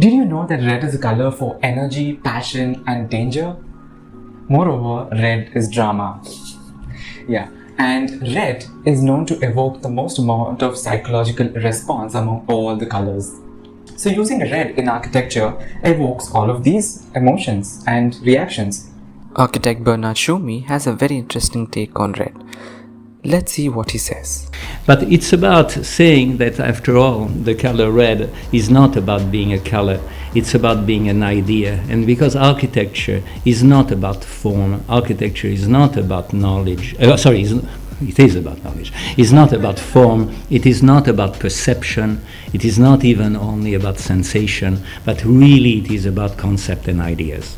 Did you know that red is a color for energy, passion and danger? Moreover, red is drama. Yeah, and red is known to evoke the most amount of psychological response among all the colors. So using red in architecture evokes all of these emotions and reactions. Architect Bernard Shumi has a very interesting take on red. Let's see what he says. But it's about saying that, after all, the color red is not about being a color, it's about being an idea. And because architecture is not about form, architecture is not about knowledge, it is about knowledge. It's not about form, it is not about perception, it is not even only about sensation, but really it is about concept and ideas.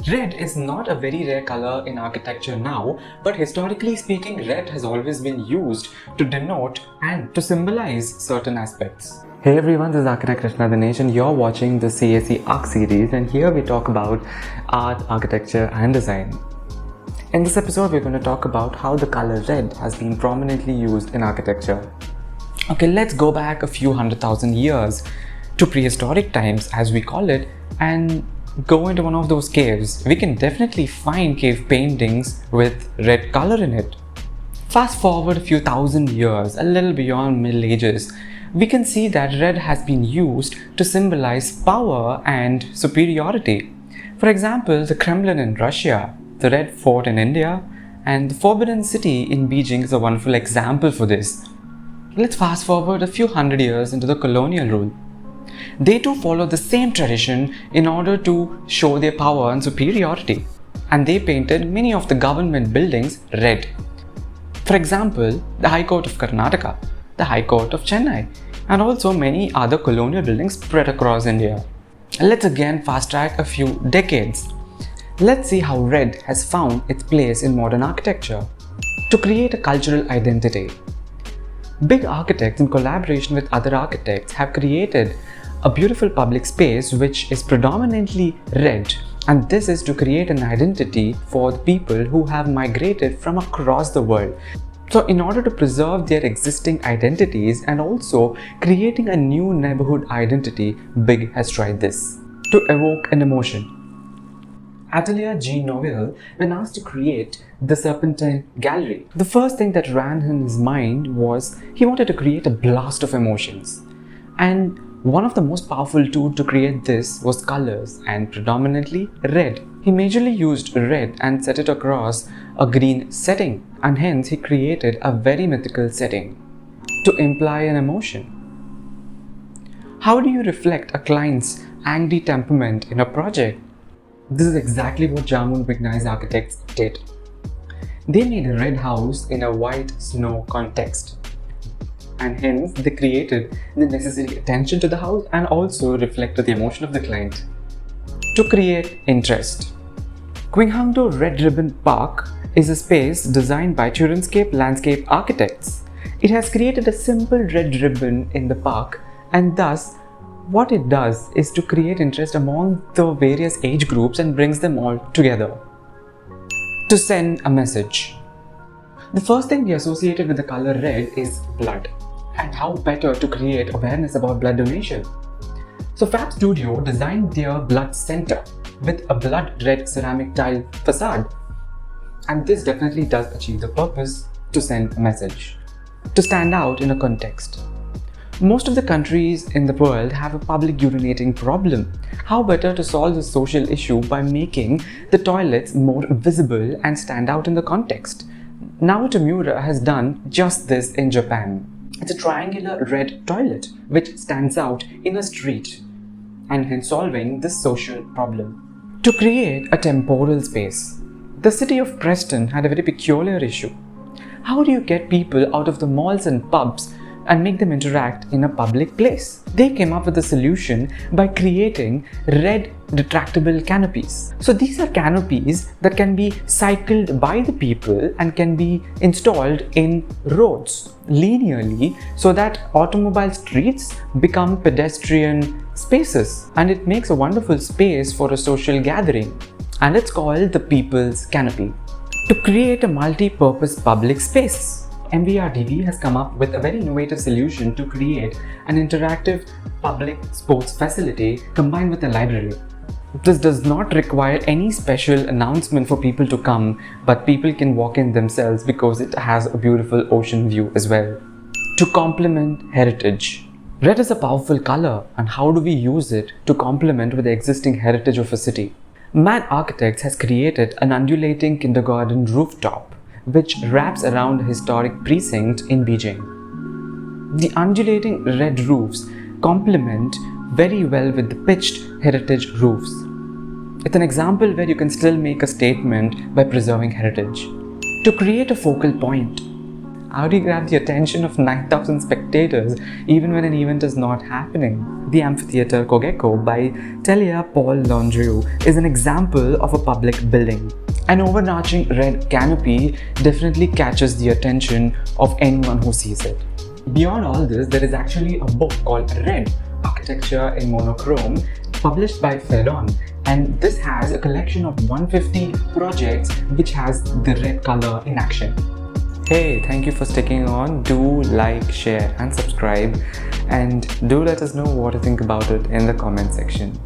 Red is not a very rare color in architecture now, but historically speaking, red has always been used to denote and to symbolize certain aspects. Hey everyone, this is architect Krishna Dinesh and you're watching the CAC Arch series, and here we talk about art, architecture and design. In this episode, we're going to talk about how the color red has been prominently used in architecture. Okay, let's go back a few 100,000 years to prehistoric times, as we call it, and go into one of those caves. We can definitely find cave paintings with red color in it. Fast forward a few thousand years, a little beyond Middle Ages, we can see that red has been used to symbolize power and superiority. For example, the Kremlin in Russia, the Red Fort in India, and the Forbidden City in Beijing is a wonderful example for this. Let's fast forward a few hundred years into the Colonial Rule. They too follow the same tradition in order to show their power and superiority, and they painted many of the government buildings red. For example, the High Court of Karnataka, the High Court of Chennai, and also many other colonial buildings spread across India. Let's again fast track a few decades. Let's see how red has found its place in modern architecture to create a cultural identity. Big architects, in collaboration with other architects, have created a beautiful public space which is predominantly red, and this is to create an identity for the people who have migrated from across the world. So in order to preserve their existing identities and also creating a new neighborhood identity, Big has tried this to evoke an emotion. Atelier Jean Nouvel, when asked to create the Serpentine Gallery, the first thing that ran in his mind was he wanted to create a blast of emotions. And one of the most powerful tools to create this was colors, and predominantly red. He majorly used red and set it across a green setting, and hence he created a very mythical setting to imply an emotion. How do you reflect a client's angry temperament in a project? This is exactly what Jammun Vigna's architects did. They made a red house in a white snow context, and hence they created the necessary attention to the house and also reflected the emotion of the client to create interest. Qinghangdo Red Ribbon Park is a space designed by Churenscape Landscape Architects. It has created a simple red ribbon in the park, and thus what it does is to create interest among the various age groups and brings them all together to send a message. The first thing we associated with the color red is blood, and how better to create awareness about blood donation. So Fab Studio designed their blood center with a blood red ceramic tile facade, and this definitely does achieve the purpose to send a message, to stand out in a context. Most of the countries in the world have a public urinating problem. How better to solve this social issue by making the toilets more visible and stand out in the context? Naoto Miura has done just this in Japan. It's a triangular red toilet which stands out in a street, and hence solving this social problem. To create a temporal space, the city of Preston had a very peculiar issue. How do you get people out of the malls and pubs and make them interact in a public place? They came up with a solution by creating red retractable canopies. So these are canopies that can be cycled by the people and can be installed in roads linearly so that automobile streets become pedestrian spaces, and it makes a wonderful space for a social gathering, and it's called the People's Canopy. To create a multi-purpose public space, MVRDV has come up with a very innovative solution to create an interactive public sports facility combined with a library. This does not require any special announcement for people to come, but people can walk in themselves because it has a beautiful ocean view as well. To complement heritage. Red is a powerful color, and how do we use it to complement with the existing heritage of a city? Mad Architects has created an undulating kindergarten rooftop which wraps around a historic precinct in Beijing. The undulating red roofs complement very well with the pitched heritage roofs. It's an example where you can still make a statement by preserving heritage. To create a focal point. How do you grab the attention of 9,000 spectators even when an event is not happening? The amphitheater Kogeko by Telia Paul Landrieu is an example of a public building. An overarching red canopy definitely catches the attention of anyone who sees it. Beyond all this, there is actually a book called Red, Architecture in Monochrome, published by Vedh, and this has a collection of 150 projects which has the red color in action. Hey, thank you for sticking on. Do like, share and subscribe, and do let us know what you think about it in the comment section.